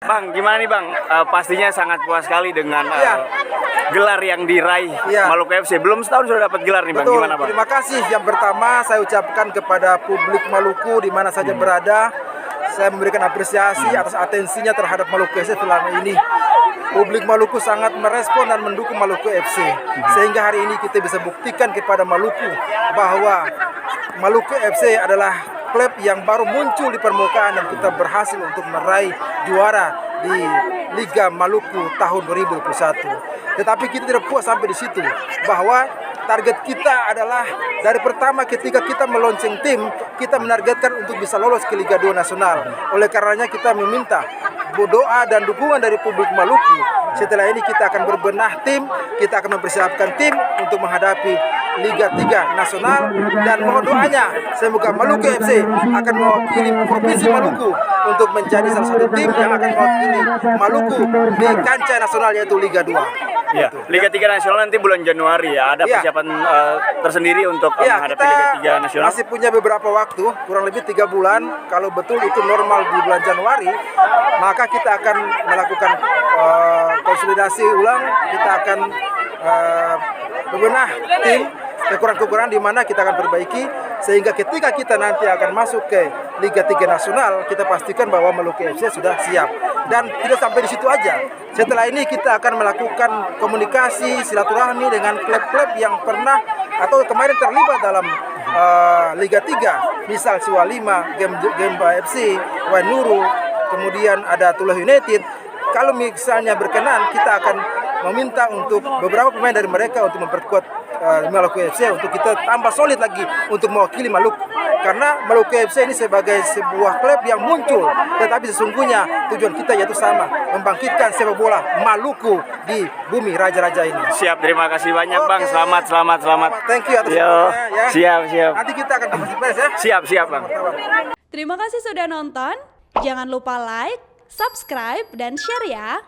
Bang, gimana nih Bang? Pastinya sangat puas sekali dengan gelar yang diraih Maluku FC. Belum setahun sudah dapat gelar nih Bang. Betul. Gimana Bang? Terima kasih. Yang pertama saya ucapkan kepada publik Maluku di mana saja berada. Saya memberikan apresiasi atas atensinya terhadap Maluku FC selama ini. Publik Maluku sangat merespon dan mendukung Maluku FC. Sehingga hari ini kita bisa buktikan kepada Maluku bahwa Maluku FC adalah klub yang baru muncul di permukaan dan kita berhasil untuk meraih juara di Liga Maluku tahun 2021. Tetapi kita tidak puas sampai di situ, bahwa target kita adalah dari pertama ketika kita melonceng tim, kita menargetkan untuk bisa lolos ke Liga 2 Nasional. Oleh karenanya kita meminta doa dan dukungan dari publik Maluku. Setelah ini kita akan berbenah tim, kita akan mempersiapkan tim untuk menghadapi Liga 3 Nasional, dan mohon doanya semoga Maluku FC akan mewakili Provinsi Maluku untuk menjadi salah satu tim yang akan mewakili Maluku di kancah nasional yaitu Liga 2. Ya, Liga 3 Nasional nanti bulan Januari ya. Ada persiapan tersendiri untuk menghadapi Liga 3 Nasional. Masih punya beberapa waktu, kurang lebih 3 bulan. Kalau betul itu normal di bulan Januari, maka kita akan melakukan konsolidasi ulang. Kita akan bebenah tim kekurangan-kekurangan di mana kita akan perbaiki, sehingga ketika kita nanti akan masuk ke Liga 3 Nasional, kita pastikan bahwa Maluku FC sudah siap. Dan tidak sampai di situ aja. Setelah ini kita akan melakukan komunikasi silaturahmi dengan klub-klub yang pernah atau kemarin terlibat dalam Liga 3, misal Siwalima, Gemba FC, Wainuru, kemudian ada Tulah United. Kalau misalnya berkenan, kita akan meminta untuk beberapa pemain dari mereka untuk memperkuat Maluku FC untuk kita tambah solid lagi untuk mewakili Maluku. Karena Maluku FC ini sebagai sebuah klub yang muncul, tetapi sesungguhnya tujuan kita yaitu sama, membangkitkan sepak bola Maluku di bumi raja-raja ini. Siap, terima kasih banyak Bang. Selamat. Thank you atas ya. Siap. Nanti kita akan konferensi ya. Siap Bang. Terima kasih sudah nonton. Jangan lupa like, subscribe, dan share ya.